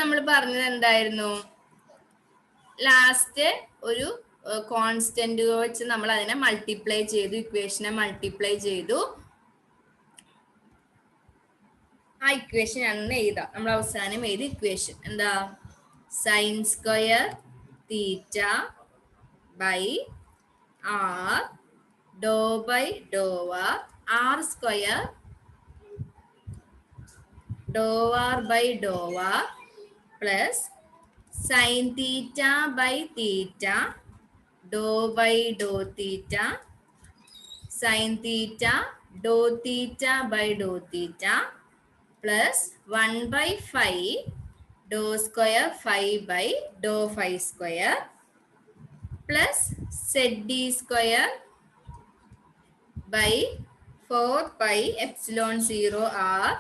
നമ്മൾ പറഞ്ഞത് എന്തായിരുന്നു? ലാസ്റ്റ് ഒരു കോൺസ്റ്റന്റ് വെച്ച് നമ്മൾ അതിനെ മൾട്ടിപ്ലൈ ചെയ്തു, ഇക്വേഷനെ മൾട്ടിപ്ലൈ ചെയ്തു. ആ ഇക്വേഷൻ ആണ് എഴുതാം. നമ്മൾ അവസാനം എഴുതി ഇക്വേഷൻ എന്താ? Sine square theta by R doe by Dr R square dou R by Dr R plus sine theta by theta Dr by Dr theta sine theta Dr theta by Dr theta plus 1/5 Dr square 5 by Dr 5 square plus zed D square by 4 pi epsilon 0 R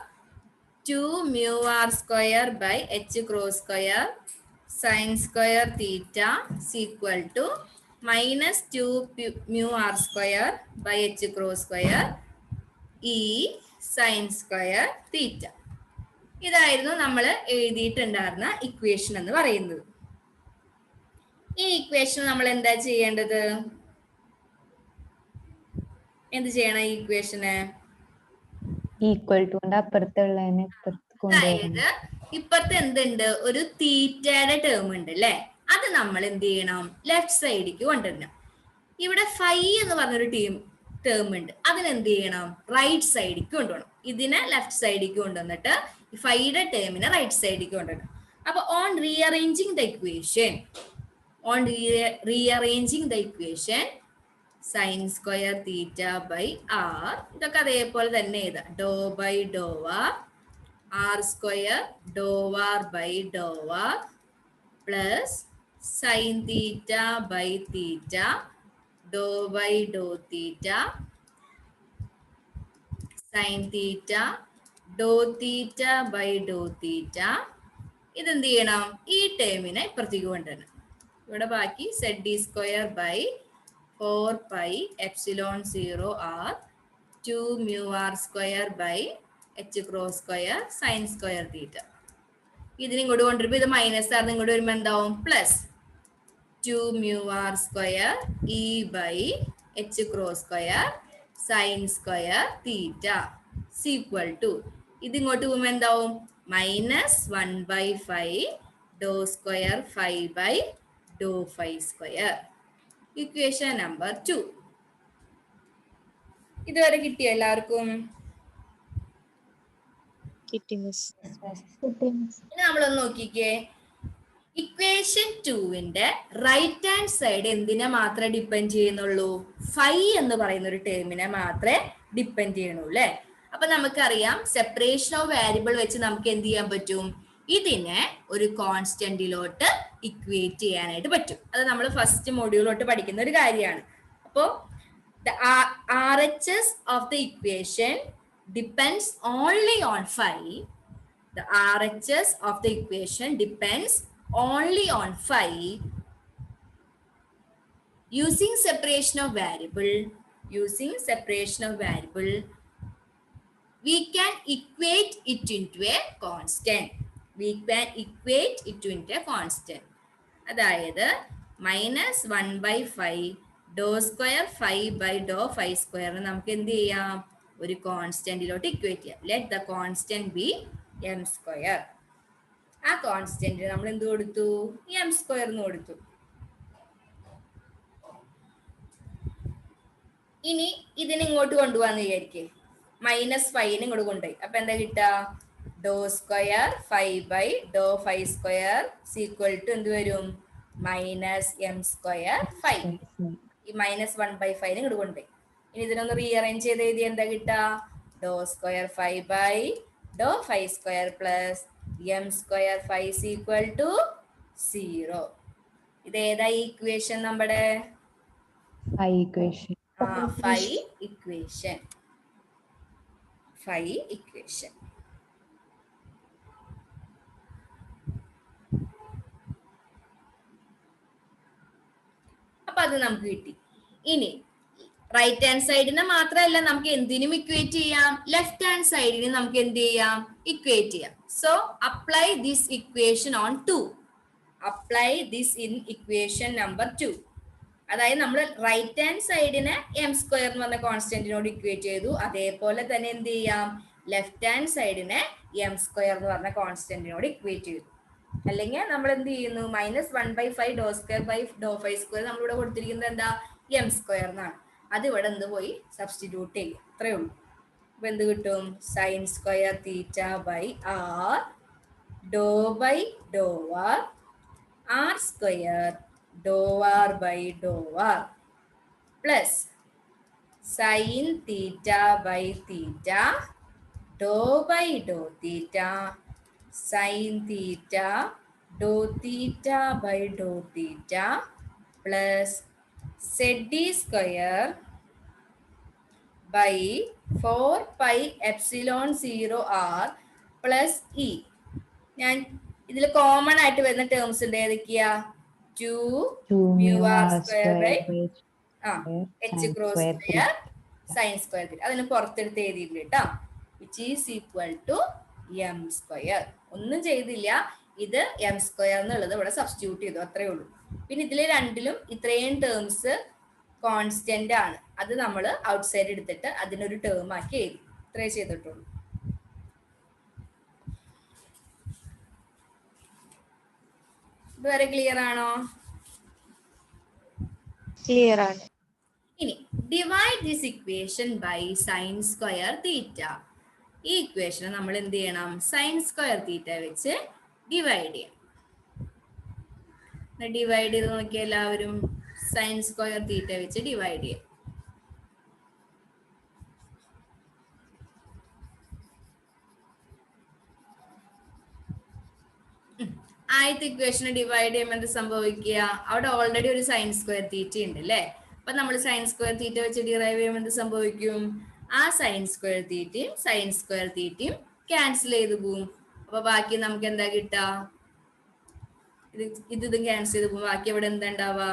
2 mu r square by h cross square sin square theta is equal to minus 2 mu r square by h cross square e sin square theta. ഇതായിരുന്നു നമ്മൾ എഴുതിയിട്ടുണ്ടായിരുന്ന equation എന്ന് പറയുന്നത്. ഈ equation നമ്മൾ എന്താ ചെയ്യേണ്ടത്? എന്ത് ചെയ്യണം? ഈ ഇക്വേഷന് ഈക്വൽ ടു അപ്പുറത്തുള്ളതിനെ അതായത് ഇപ്പുറത്ത് എന്തുണ്ട്? ഒരു തീറ്റയുടെ ടേം ഉണ്ട് അല്ലെ? അത് നമ്മൾ എന്ത് ചെയ്യണം? ലെഫ്റ്റ് സൈഡിലേക്ക് കൊണ്ടുവരണം. ഇവിടെ ഫൈ എന്ന് പറഞ്ഞൊരു ടേം ഉണ്ട്, അതിനെന്ത് ചെയ്യണം? റൈറ്റ് സൈഡിലേക്ക് കൊണ്ടുപോകണം. ഇതിനെ ലെഫ്റ്റ് സൈഡിലേക്ക് കൊണ്ടുവന്നിട്ട് ഫൈയുടെ ടേമിനെ റൈറ്റ് സൈഡിലേക്ക് കൊണ്ടുവരണം. അപ്പൊ on rearranging the equation sine square theta by R, ഇതൊക്കെ അതേപോലെ തന്നെ എഴുതാം. Do by Dr R square dou R by Dr R plus sine theta by theta Dr by Dr theta sine theta Dr theta by Dr theta. ഇതെന്ത് ചെയ്യണം? ഈ ടേമിനെ ഇപ്പുറത്തേക്ക് കൊണ്ടുവരണം. ഇവിടെ ബാക്കി Z D square by 4 pi epsilon 0 R 2 mu r square by h cross square sine square തീറ്റ. ഇതിനിങ്ങോട്ട് കൊണ്ടുവരുമ്പോൾ ഇത് മൈനസ് ആണ്, ഇങ്ങോട്ട് വരുമ്പോൾ എന്താവും? Plus 2 mu r square E by h cross square sine square theta equal to ഇതിങ്ങോട്ട് പോകുമ്പോൾ എന്താവും? Minus 1/5 Dr square 5 by Dr 5 square. Equation number 2. ഇതുവരെ കിട്ടിയോ എല്ലാവർക്കും? നമ്മളൊന്ന് നോക്കിക്കേ. ഇക്വേഷൻ 2ന്റെ റൈറ്റ് ഹാൻഡ് സൈഡ് എന്തിനെ മാത്രമേ ഡിപ്പെൻഡ് ചെയ്യുന്നുള്ളൂ? ഫൈ എന്ന് പറയുന്ന ഒരു ടേമിനെ മാത്രമേ ഡിപ്പെൻഡ് ചെയ്യണുള്ളൂ അല്ലെ? അപ്പൊ നമുക്കറിയാം സെപ്പറേഷൻ ഓഫ് വാരിയബിൾ വെച്ച് നമുക്ക് എന്ത് ചെയ്യാൻ പറ്റും? ഇതിനെ ഒരു കോൺസ്റ്റന്റിലോട്ട് ഇക്വേറ്റ് ചെയ്യാനായിട്ട് പറ്റും. അത് നമ്മൾ ഫസ്റ്റ് മൊഡ്യൂളിലോട്ട് പഠിക്കുന്ന ഒരു കാര്യമാണ്. അപ്പോൾ the RHS of the equation depends only on phi. The RHS of the equation depends only on phi. Using separation of variable, we can equate it into a constant. അതായത് minus 1/5 Dr square 5 by Dr 5 square നമുക്ക് എന്ത് ചെയ്യാം? ഒരു കോൺസ്റ്റന്റിലോട്ട് equate ചെയ്യാം. Let the constant be M square. ആ constant നമ്മൾ എന്ത് കൊടുത്തു? എം സ്ക്വയർ എന്ന് കൊടുത്തു. ഇനി ഇതിനെ ഇങ്ങോട്ട് കൊണ്ടുപോകാന്ന് വിചാരിക്കേ. മൈനസ് 5 ഇങ്ങോട്ട് കൊണ്ടുപോയി. അപ്പൊ എന്താ കിട്ടുക? Do square 5 by Dr 5 square equal to എന്ത് വരും? Minus M square 5. ഈ മൈനസ് 1/5 ഇങ്ങോട്ട് കൊണ്ടുപോയി. ഇനി ഇതിനൊന്ന് റീഅറേഞ്ച് ചെയ്ത് എഴുതി എന്താ കിട്ടുക? Do square 5 by Dr 5 square plus M square 5 equal to 0. ഇത് ഏതാ ഇക്വേഷൻ? നമ്മുടെ ഫൈ ഇക്വേഷൻ. അപ്പൊ അത് നമുക്ക് കിട്ടി. ഇനി റൈറ്റ് ഹാൻഡ് സൈഡിനെ മാത്രമല്ല നമുക്ക് എന്തിനും ഇക്വേറ്റ് ചെയ്യാം, ലെഫ്റ്റ് ഹാൻഡ് സൈഡിന് നമുക്ക് എന്ത് ചെയ്യാം, ഇക്വേറ്റ് ചെയ്യാം. So apply this equation on 2. Apply this in equation number 2. അതായത് നമ്മൾ റൈറ്റ് ഹാൻഡ് സൈഡിനെ എം സ്ക്വയർ എന്ന് പറഞ്ഞ കോൺസ്റ്റന്റിനോട് ഇക്വേറ്റ് ചെയ്തു. അതേപോലെ തന്നെ എന്ത് ചെയ്യാം, ലെഫ്റ്റ് ഹാൻഡ് സൈഡിനെ എം സ്ക്വയർ എന്ന് പറഞ്ഞ കോൺസ്റ്റന്റിനോട് ഇക്വേറ്റ് ചെയ്തു. അല്ലെങ്കിൽ നമ്മൾ എന്ത് ചെയ്യുന്നു, -1/5 ഡോ square by do phi square നമ്മളിവിടെ കൊടുത്തിരിക്കുന്നത് എന്താ, എം സ്ക്വയർ എന്നാണ്. അത് ഇവിടെ എന്ത് പോയി സബ്സ്റ്റിറ്റ്യൂട്ട് ചെയ്യും, അത്രയേ ഉള്ളൂ. അപ്പൊ എന്ത് കിട്ടും, sine square theta by R doe by dou R R square dou R by Dr R plus sine theta by theta Dr by Dr theta sine theta Dr theta by Dr theta plus ZD square by 4 pi epsilon 0 r plus E. ഞാൻ ഇതിൽ common ആയിട്ട് വരുന്ന terms ഉണ്ട്, ഏതൊക്കെയാ, 2 mu r square by h cross square sine square theta. അതിന് പുറത്തെടുത്ത് എഴുതിയിട്ടുണ്ട് കേട്ടോ, which is equal to M square. ഒന്നും ചെയ്തില്ല, ഇത് എം സ്ക്വയർ എന്നുള്ളത് ഇവിടെ സബ്സ്റ്റിറ്റ്യൂട്ട് ചെയ്തു, അത്രേ ഉള്ളൂ. പിന്നെ ഇതിൽ രണ്ടിലും ഇത്രയും ടേംസ് കോൺസ്റ്റന്റ് ആണ്, അത് നമ്മൾ ഔട്ട് സൈഡ് എടുത്തിട്ട് അതിനൊരു ടേം ആക്കി എഴുതി, ഇത്രേ ചെയ്തിട്ടുള്ളൂ. ഇതുവരെ ക്ലിയർ ആണോ? ക്ലിയർ ആണ്. ഇനി divide this equation by sine square theta. ഈ ഇക്വേഷനെ നമ്മൾ എന്ത് ചെയ്യണം, സൈൻ സ്ക്വയർ തീറ്റ വെച്ച് ഡിവൈഡ് ചെയ്യണം. ഡിവൈഡ് ചെയ്ത് നോക്കിയ എല്ലാവരും, സൈൻ സ്ക്വയർ തീറ്റ വെച്ച് ഡിവൈഡ് ചെയ്യാം. ആദ്യത്തെ ഇക്വേഷനെ ഡിവൈഡ് ചെയ്യുമ്പോൾ എന്ത് സംഭവിക്കുക, അവിടെ ഓൾറെഡി ഒരു സൈൻ സ്ക്വയർ തീറ്റ ഉണ്ട് അല്ലേ. അപ്പൊ നമ്മൾ സൈൻ സ്ക്വയർ തീറ്റ വെച്ച് ഡിറൈവ് ചെയ്യുമ്പോൾ എന്ത് സംഭവിക്കും, ആ സൈൻ സ്ക്വയർ തീറ്റയും ക്യാൻസൽ ചെയ്ത് പോവും. അപ്പൊ ബാക്കി നമുക്ക് എന്താ കിട്ടുക, ഇതും ക്യാൻസൽ ചെയ്ത് പോകും. ബാക്കി അവിടെ എന്താ ഉണ്ടാവുക,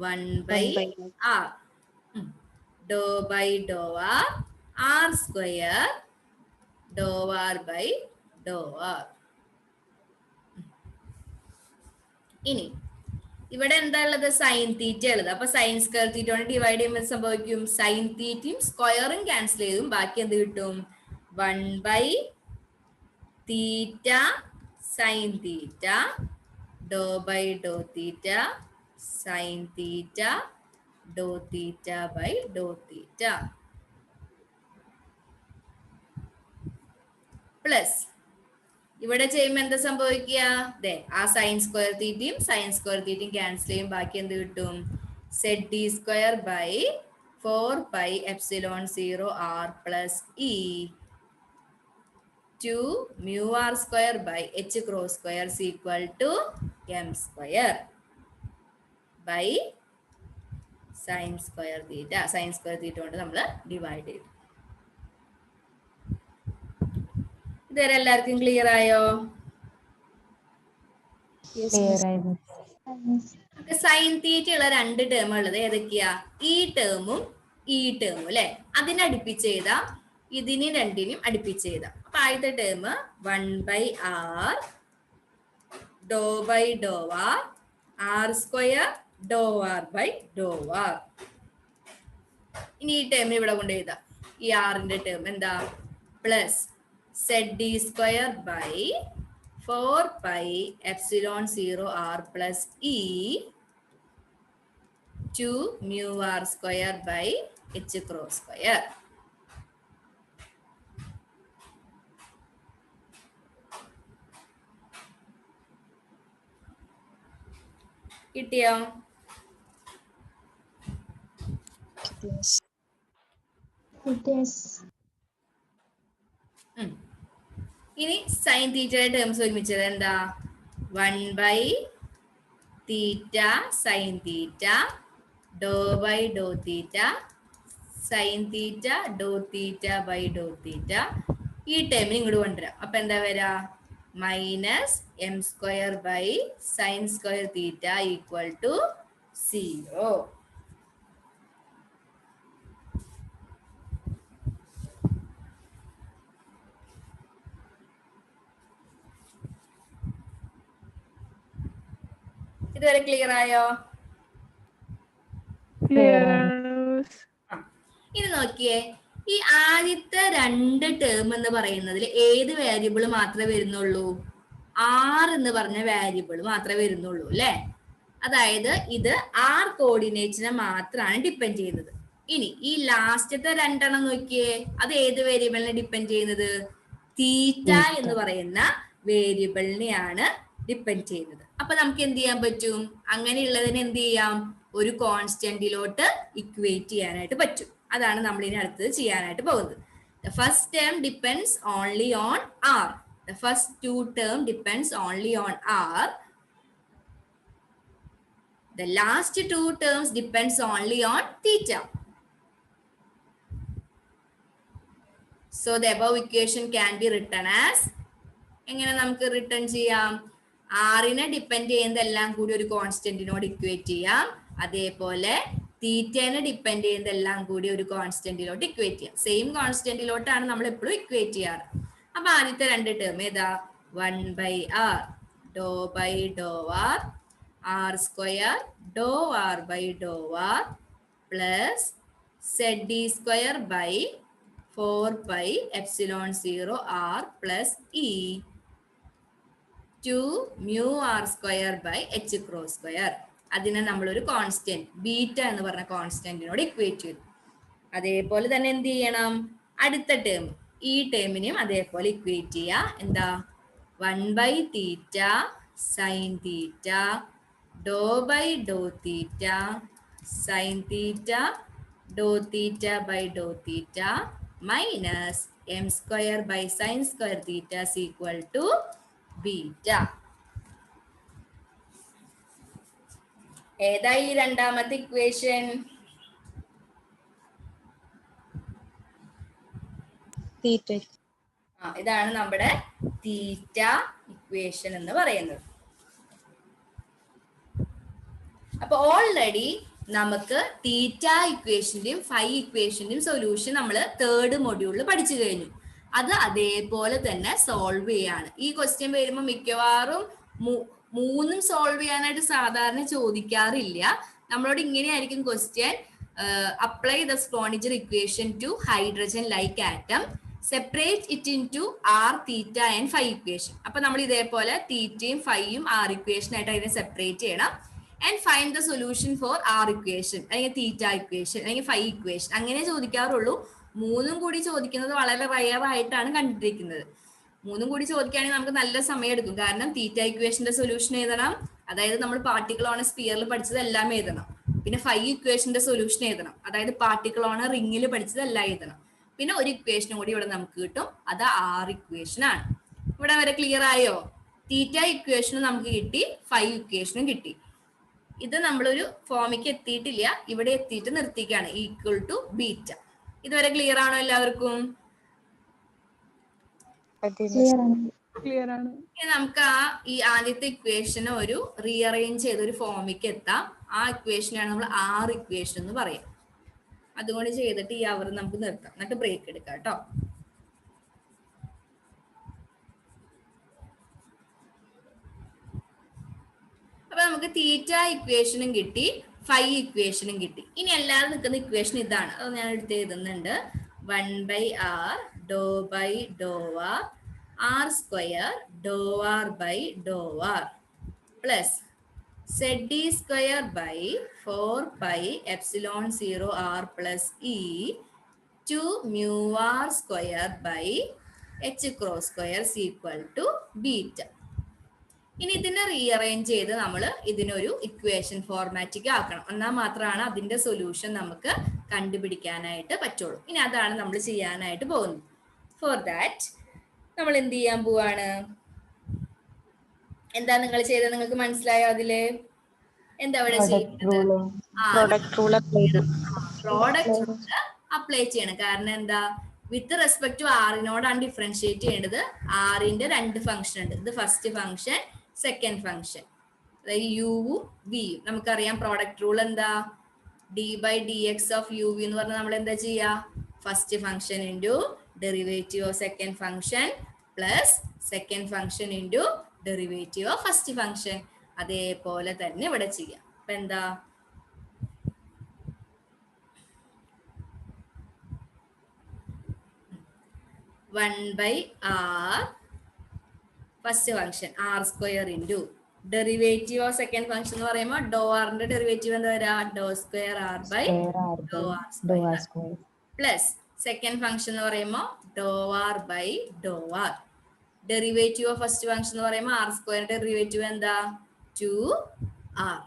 1/r Dr by dou R R square dou R by dou R. ഇനി ഇവിടെ എന്താ ഉള്ളത്, സൈൻ തീറ്റ ഉള്ളത്. അപ്പൊ സൈൻ സ്ക്വയർ തീറ്റ കൊണ്ട് ഡിവൈഡ് ചെയ്യുമ്പോൾ സംഭവിക്കും, സൈൻ തീറ്റയും സ്ക്വയറും ക്യാൻസൽ ചെയ്തും ബാക്കി എന്ത് കിട്ടും, 1/θ sine theta Dr by Dr theta sine theta Dr theta by Dr theta plus ഇവിടെ ചെയ്യുമ്പോൾ എന്താ സംഭവിക്കുക, ആ സൈൻ സ്ക്വയർ തീറ്റയും ക്യാൻസൽ ചെയ്യും, ബാക്കി എന്ത് കിട്ടും, ZD square by 4 pi epsilon 0 r plus E 2 mu r square by h cross square is equal to m square by sine square theta. Sine square theta കൊണ്ട് നമ്മൾ ഡിവൈഡ് ചെയ്തു. ഇതുവരെ എല്ലാവർക്കും ക്ലിയർ ആയോ? സൈൻ തീറ്റ ഉള്ള രണ്ട് term ഉള്ളത് ഏതൊക്കെയാ, ഈ ടേമും അല്ലെ. അതിനെ അടുപ്പിച്ച് ചെയ്താ ഇതിന് രണ്ടിനും അടുപ്പിച്ച് ചെയ്താ. അപ്പൊ ആദ്യത്തെ term 1/r Dr by dou R R square dou R by dou R. ഇനി ഈ ടേം ഇവിടെ കൊണ്ട് എഴുതാം, ഈ ആറിന്റെ ടേം എന്താ, plus ZD square by 4 pi epsilon 0 r plus E 2 mu r square by h cross square. കിട്ടിയോ? ഇനി സൈൻ തീറ്റയുടെ ടേംസ് ഒരുമിച്ചത് എന്താ, 1/θ sine theta Dr by Dr theta sine theta Dr theta by Dr theta. ഈ ടേമിന് ഇങ്ങോട്ട് കൊണ്ടുവരാം. അപ്പൊ എന്താ വരാ, minus M square by sine square theta equal to 0. ഇതുവരെ ക്ലിയർ ആയോ? ഇനി നോക്കിയേ, ഈ ആദ്യത്തെ 2 ടേം എന്ന് പറയുന്നതിൽ ഏത് വേരിയബിൾ മാത്രമേ വരുന്നുള്ളൂ? r എന്ന് പറഞ്ഞ വേരിയബിൾ മാത്രമേ വരുന്നുള്ളൂ അല്ലെ. അതായത് ഇത് r കോർഡിനേറ്റിനെ മാത്രമാണ് ഡിപ്പെൻഡ് ചെയ്യുന്നത്. ഇനി ഈ ലാസ്റ്റത്തെ 2 നോക്കിയേ, അത് ഏത് വേരിയബിളിനെ ഡിപ്പെൻഡ് ചെയ്യുന്നത്? തീറ്റ എന്ന് പറയുന്ന വേരിയബിളിനെയാണ് ഡിപ്പെൻഡ് ചെയ്യുന്നത്. അപ്പൊ നമുക്ക് എന്ത് ചെയ്യാൻ പറ്റും? അങ്ങനെയുള്ളതിന് എന്ത് ചെയ്യാം? ഒരു കോൺസ്റ്റന്റിലോട്ട് ഇക്വേറ്റ് ചെയ്യാനായിട്ട് പറ്റും. അതാണ് നമ്മൾ ഇനി അടുത്തത് ചെയ്യാനായിട്ട് പോകുന്നത്. The first term depends only on r. The first 2 term depends only on r. The last 2 terms depends only on theta. So the above equation can be written as, എങ്ങനെ നമുക്ക് റിട്ടേൺ ചെയ്യാം? ആറിനെ ഡിപ്പെൻഡ് ചെയ്യുന്നതെല്ലാം കൂടി ഒരു കോൺസ്റ്റന്റിനോട് equate ചെയ്യാം. അതേപോലെ തീറ്റനെ depend ചെയ്യുന്നതെല്ലാം കൂടി ഒരു കോൺസ്റ്റന്റിലോട്ട് ഇക്വേറ്റ് ചെയ്യാം. സെയിം കോൺസ്റ്റന്റിലോട്ടാണ് നമ്മൾ എപ്പോഴും ഇക്വേറ്റ് ചെയ്യാറ്. അപ്പൊ ആദ്യത്തെ 2 ടേം ഏതാ? 1/r Dr by Dr R r square dou R by Dr R plus z square by 4 epsilon 0 r plus e 2 mu r square by h cross square. അതിനെ നമ്മൾ ഒരു കോൺസ്റ്റന്റ് ബീറ്റ എന്ന് പറഞ്ഞ കോൺസ്റ്റന്റിനോട് equate ചെയ്തു. അതേപോലെ തന്നെ എന്ത് ചെയ്യണം? അടുത്ത ടേം ഈ ടേമിനെയും അതേപോലെ ഇക്വേറ്റ് ചെയ്യുക. എന്താ? 1/തീറ്റ sine theta Dr by Dr theta sine theta Dr theta by Dr theta minus m square by sine square theta is equal to beta. ഏതാ ഈ രണ്ടാമത്തെ ഇക്വേഷൻ? ഇതാണ് നമ്മുടെ തീറ്റ ഇക്വേഷൻ എന്ന് പറയുന്നത്. അപ്പൊ ഓൾറെഡി നമുക്ക് തീറ്റ ഇക്വേഷന്റെയും ഫൈ ഇക്വേഷന്റെയും സൊല്യൂഷൻ നമ്മൾ 3rd മൊഡ്യൂളിൽ പഠിച്ചു കഴിഞ്ഞു. അത് അതേപോലെ തന്നെ സോൾവ് ചെയ്യാണ്. ഈ ക്വസ്റ്റ്യൻ വരുമ്പോൾ മിക്കവാറും 3ഉം സോൾവ് ചെയ്യാനായിട്ട് സാധാരണ ചോദിക്കാറില്ല. നമ്മളോട് ഇങ്ങനെയായിരിക്കും question: apply the Schrodinger equation to hydrogen like atom, separate it into R theta and phi equation. അപ്പൊ നമ്മൾ ഇതേപോലെ തീറ്റയും ഫൈയും ആർ ഇക്വേഷൻ ആയിട്ട് അതിനെ സെപ്പറേറ്റ് ചെയ്യണം. And find the solution for R equation, അല്ലെങ്കിൽ തീറ്റ ഇക്വേഷൻ, അല്ലെങ്കിൽ ഫൈ ഇക്വേഷൻ. അങ്ങനെ ചോദിക്കാറുള്ളൂ. 3ഉം കൂടി ചോദിക്കുന്നത് വളരെ റയർ ആയിട്ടാണ് കണ്ടിരിക്കുന്നത്. 3ഉം കൂടി ചോദിക്കുകയാണെങ്കിൽ നമുക്ക് നല്ല സമയം എടുക്കും. കാരണം തീറ്റ ഇക്വേഷന്റെ സൊല്യൂഷൻ എഴുതണം, അതായത് നമ്മൾ പാർട്ടിക്കിൾ ഓൺ സ്പിയറിൽ പഠിച്ചത് എല്ലാം എഴുതണം. പിന്നെ ഫൈ ഇക്വേഷന്റെ സൊല്യൂഷൻ എഴുതണം, അതായത് പാർട്ടിക്കിൾ ഓൺ റിംഗിൽ പഠിച്ചത് എല്ലാം എഴുതണം. പിന്നെ ഒരു ഇക്വേഷനും കൂടി ഇവിടെ നമുക്ക് കിട്ടും, അത് ആർ ഇക്വേഷൻ ആണ്. ഇവിടെ വരെ ക്ലിയർ ആയോ? തീറ്റ ഇക്വേഷനും നമുക്ക് കിട്ടി, ഫൈ ഇക്വേഷനും കിട്ടി. ഇത് നമ്മളൊരു ഫോമിക്ക് എത്തിയിട്ടില്ല, ഇവിടെ എത്തിയിട്ട് നിർത്തിക്കാണ്, ഈക്വൽ ടു ബീറ്റ. ഇതുവരെ ക്ലിയർ ആണോ എല്ലാവർക്കും? നമുക്ക് ഈ ആദ്യത്തെ ഇക്വേഷനെ ഒരു റീഅറേഞ്ച് ചെയ്ത് ഒരു ഫോമിക്ക് എത്താം. ആ ഇക്വേഷനാണ് നമ്മൾ ആർ ഇക്വേഷൻ എന്ന് പറയാം. അതുകൊണ്ട് ചെയ്തിട്ട് ഈ അവർ നമുക്ക് നിർത്താം, എന്നിട്ട് ബ്രേക്ക് എടുക്കാം കേട്ടോ. അപ്പൊ നമുക്ക് തീറ്റ ഇക്വേഷനും കിട്ടി, ഫൈ ഇക്വേഷനും കിട്ടി. ഇനി എല്ലാവരും നിൽക്കുന്ന ഇക്വേഷൻ ഇതാണ്, അത് ഞാൻ എടുത്ത് എഴുതുന്നുണ്ട്. 1/r Dr by Dr R r square dou R by Dr R plus z square by 4 epsilon 0 r plus e 2 mu r square by h cross square is equal to beta. ഇനി ഇതിനെ rearrange ചെയ്ത് നമ്മൾ ഇതിനൊരു equation ഫോർമാറ്റിക് ആക്കണം. എന്നാൽ മാത്രമാണ് അതിന്റെ solution നമുക്ക് കണ്ടുപിടിക്കാനായിട്ട് പറ്റുള്ളൂ. ഇനി അതാണ് നമ്മൾ ചെയ്യാനായിട്ട് പോകുന്നത്. ഫോർ ദാറ്റ് നമ്മൾ എന്ത് ചെയ്യാൻ പോവാണ്? എന്താ നിങ്ങൾ ചെയ്തത്? നിങ്ങൾക്ക് മനസ്സിലായോ? അതില് എന്താ അവിടെ ചെയ്യുന്നത്? പ്രോഡക്റ്റ് റൂൾ അപ്ലൈ ചെയ്യണം. കാരണം എന്താ? വിത്ത് റെസ്പെക്ട് ടു ആറിനോടാണ് ഡിഫറൻഷിയേറ്റ് ചെയ്യേണ്ടത്. ആറിന്റെ 2 ഫംഗ്ഷൻ ഉണ്ട്. ഇത് ഫസ്റ്റ് ഫംഗ്ഷൻ, സെക്കൻഡ് ഫംഗ്ഷൻ, അതായത് യുവും വിയും. നമുക്കറിയാം പ്രോഡക്റ്റ് റൂൾ എന്താ? d/dx ഓഫ് യു വി എന്ന് പറഞ്ഞാൽ നമ്മൾ എന്താ ചെയ്യാ? First function into derivative of second function plus second function into derivative of first function. അതേപോലെ തന്നെ ഇവിടെ ചെയ്യാം. അപ്പൊ എന്താ, one by R first function R square into derivative of second function എന്ന് പറയുമ്പോൾ ഡോ ആറിന്റെ ഡെറിവേറ്റീവ് എന്താ വരാ, do square R by Dr R square plus second function എന്ന് പറയുമ്പോൾ do R by Dr R. Derivative of first function എന്ന് പറയുമ്പോൾ R square derivative എന്താ, 2r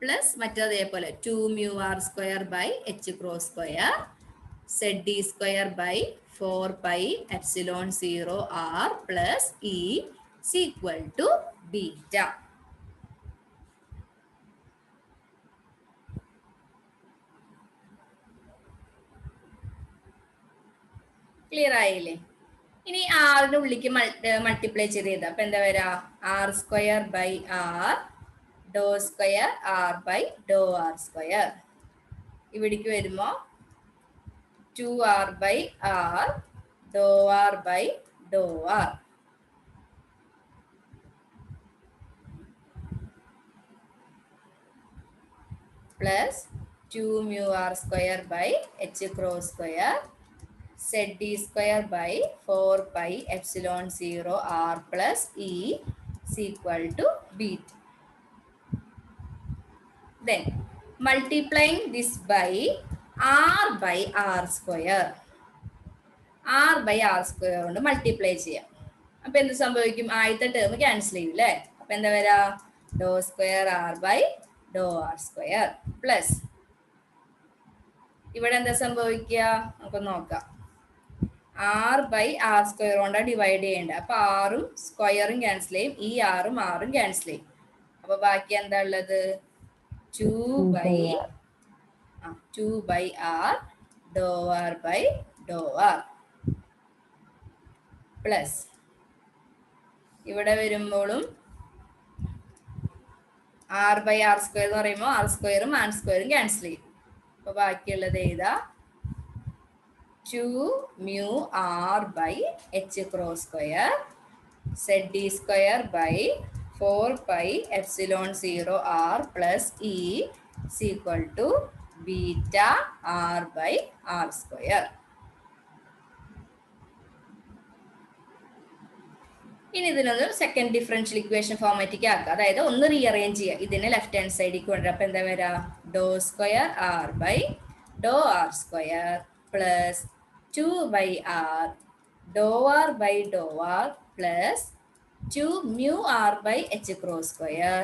പ്ലസ് മറ്റേതേപോലെ 2 mu r square by h cross square z d square by 4 pi epsilon 0 r plus e is equal to beta. Clear ആയില്ലേ? ഇനി ആറിന്റെ ഉള്ളിക്ക് multiply ചെയ്ത് ചെയ്താൽ അപ്പൊ എന്താ വരാ, R square by R doe square R by Dr R square. ഇവിടേക്ക് വരുമ്പോ 2r by r dou r by dou r plus 2 mu r square by h cross square z d square by 4 pi epsilon 0 r plus e is equal to beta. Then multiplying this by r by r square. r by r square കൊണ്ട് multiply ചെയ്യാം. അപ്പൊ എന്ത് സംഭവിക്കും, ആദ്യത്തെ term cancel ചെയ്യും അല്ലേ. അപ്പൊ എന്താ വരാ, do square R by Dr R square plus ഇവിടെ എന്താ സംഭവിക്കുക നമുക്ക് നോക്കാം, ആർ ബൈ ആർ സ്ക്വയർ കൊണ്ടാണ് ഡിവൈഡ് ചെയ്യേണ്ടത്. അപ്പൊ ആറും സ്ക്വയറും ക്യാൻസൽ ചെയ്യും, ഈ ആറും ക്യാൻസൽ ചെയ്യും. അപ്പൊ ബാക്കി എന്താ ഉള്ളത്, 2 by r dou r by dou r plus ഇവിടെ വരുമ്പോഴും ആർ ബൈ ആർ സ്ക്വയർ എന്ന് പറയുമ്പോൾ ആർ സ്ക്വയറും ആർ സ്ക്വയറും ക്യാൻസൽ ചെയ്യും. അപ്പൊ ബാക്കിയുള്ളത് ഏതാ, 2 mu r by h cross square z d square by 4 pi epsilon 0 r plus e is equal to beta r by r square. ഇനി ഇതിനൊന്ന് സെക്കൻഡ് ഡിഫറൻഷ്യൽ ഇക്വേഷൻ ഫോർമാറ്റിക്ക് ആക്കുക. അതായത് ഒന്ന് റീഅറേഞ്ച് ചെയ്യുക, ഇതിനെ ലെഫ്റ്റ് ഹാൻഡ് സൈഡിലേക്ക് കൊണ്ടുവരാം. അപ്പൊ എന്താ വരാ, do square R by Dr R square plus 2 by r do R by Dr R plus 2 mu r by h cross square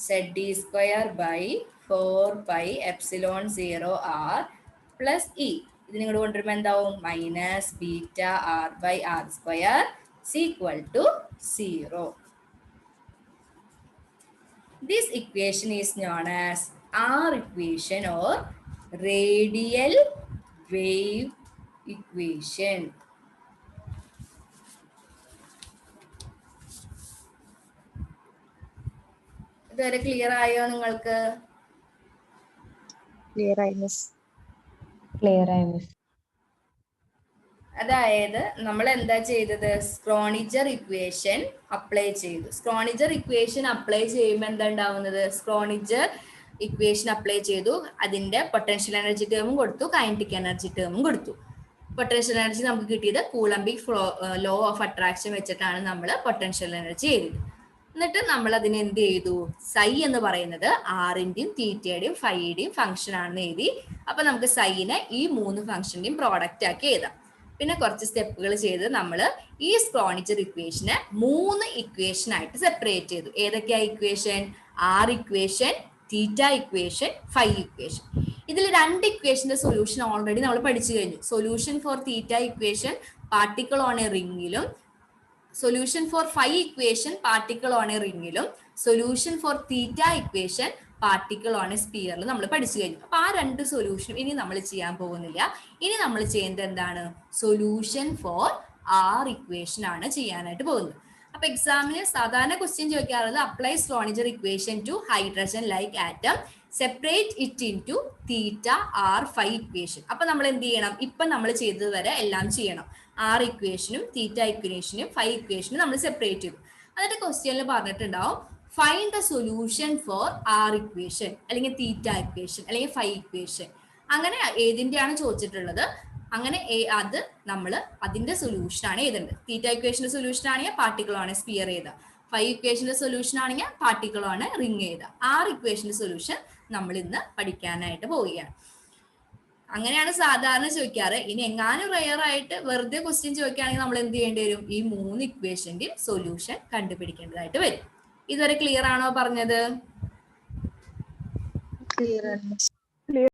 z d square by 4 pi epsilon 0 r plus e. ഇത് നിങ്ങൾ കൊണ്ടുവരുമ്പോൾ എന്താവും, minus beta R by R square is equal to 0. This equation is known as R equation or radial wave equation. ഇതുവരെ clear ആയോ നിങ്ങൾക്ക്? Clear ആയി miss. അതായത് നമ്മൾ എന്താ ചെയ്തത്, സ്ക്രോണിജർ ഇക്വേഷൻ അപ്ലൈ ചെയ്തു. സ്ക്രോണിജർ ഇക്വേഷൻ അപ്ലൈ ചെയ്യുമ്പോൾ എന്താ ഉണ്ടാവുന്നത്, സ്ക്രോണിജർ ഇക്വേഷൻ അപ്ലൈ ചെയ്തു, അതിന്റെ പൊട്ടൻഷ്യൽ എനർജി ടേമും കൊടുത്തു, കൈനറ്റിക് എനർജി ടേമും കൊടുത്തു. പൊട്ടൻഷ്യൽ എനർജി നമുക്ക് കിട്ടിയത് കൂളംബിക് ലോ ഓഫ് അട്രാക്ഷൻ വെച്ചിട്ടാണ് നമ്മൾ പൊട്ടൻഷ്യൽ എനർജി എഴുതിയത്. എന്നിട്ട് നമ്മൾ അതിനെ എന്ത് ചെയ്തു, സൈ എന്ന് പറയുന്നത് ആറിന്റെയും തീറ്റയുടെയും ഫൈയുടെയും ഫംഗ്ഷൻ ആണെന്ന് എഴുതി. അപ്പൊ നമുക്ക് സൈനെ ഈ 3 ഫംഗ്ഷന്റെയും പ്രോഡക്റ്റ് ആക്കി എഴുതാം. പിന്നെ കുറച്ച് സ്റ്റെപ്പുകൾ ചെയ്ത് നമ്മൾ ഈ സ്ക്രോണിജർ ഇക്വേഷനെ 3 ഇക്വേഷൻ ആയിട്ട് സെപ്പറേറ്റ് ചെയ്തു. ഏതൊക്കെയാ equation, R equation, theta equation, phi equation. ഇതിൽ 2 ഇക്വേഷന്റെ സൊല്യൂഷൻ ഓൾറെഡി നമ്മൾ പഠിച്ചു കഴിഞ്ഞു. Solution for theta equation particle on a റിംഗിലും, solution for phi equation particle on a റിംഗിലും, solution for theta equation particle on a സ്പിയറിൽ നമ്മൾ പഠിച്ചു കഴിഞ്ഞു. അപ്പൊ ആ 2 സൊല്യൂഷൻ ഇനി നമ്മൾ ചെയ്യാൻ പോകുന്നില്ല. ഇനി നമ്മൾ ചെയ്യുന്നത് എന്താണ്, സൊല്യൂഷൻ ഫോർ ആർ ഇക്വേഷൻ ആണ് ചെയ്യാനായിട്ട് പോകുന്നത്. അപ്പൊ എക്സാമിന് സാധാരണ ക്വസ്റ്റ്യൻ ചോദിക്കാറുള്ളത് apply Schrodinger equation to hydrogen like atom, separate it into theta R phi equation. അപ്പൊ നമ്മൾ എന്ത് ചെയ്യണം, ഇപ്പൊ നമ്മൾ ചെയ്തത് വരെ എല്ലാം ചെയ്യണം. ആർ ഇക്വേഷനും തീറ്റ ഇക്വേഷനും ഫൈ ഇക്വേഷനും നമ്മൾ സെപ്പറേറ്റ് ചെയ്തു. എന്നിട്ട് ക്വസ്റ്റ്യനിൽ പറഞ്ഞിട്ടുണ്ടാവും find the solution for R equation അല്ലെങ്കിൽ തീറ്റ ഇക്വേഷൻ അല്ലെങ്കിൽ ഫൈ ഇക്വേഷൻ. അങ്ങനെ ഏതിന്റെയാണ് ചോദിച്ചിട്ടുള്ളത്, അങ്ങനെ അത് നമ്മൾ അതിന്റെ സൊല്യൂഷൻ ആണ് എഴുതേണ്ടത്. തീറ്റ ഇക്വേഷന്റെ സൊല്യൂഷൻ ആണെങ്കിൽ പാർട്ടിക്കിൾ ആണ് സ്പിയർ ചെയ്ത, ഫൈ ഇക്വേഷന്റെ സൊല്യൂഷൻ ആണെങ്കിൽ പാർട്ടിക്കിൾ ആണ് റിംഗ് ചെയ്ത. ആർ ഇക്വേഷന്റെ സൊല്യൂഷൻ നമ്മൾ ഇന്ന് പഠിക്കാനായിട്ട് പോവുകയാണ്. അങ്ങനെയാണ് സാധാരണ ചോദിക്കാറ്. ഇനി എങ്ങാനും റെയർ ആയിട്ട് വെറുതെ ക്വസ്റ്റ്യൻ ചോദിക്കുകയാണെങ്കിൽ നമ്മൾ എന്ത് ചെയ്യേണ്ടി വരും, ഈ 3 ഇക്വേഷന്റെ സൊല്യൂഷൻ കണ്ടുപിടിക്കേണ്ടതായിട്ട് വരും. ഇതുവരെ ക്ലിയർ ആണോ പറഞ്ഞത്? ക്ലിയർ ആണ്.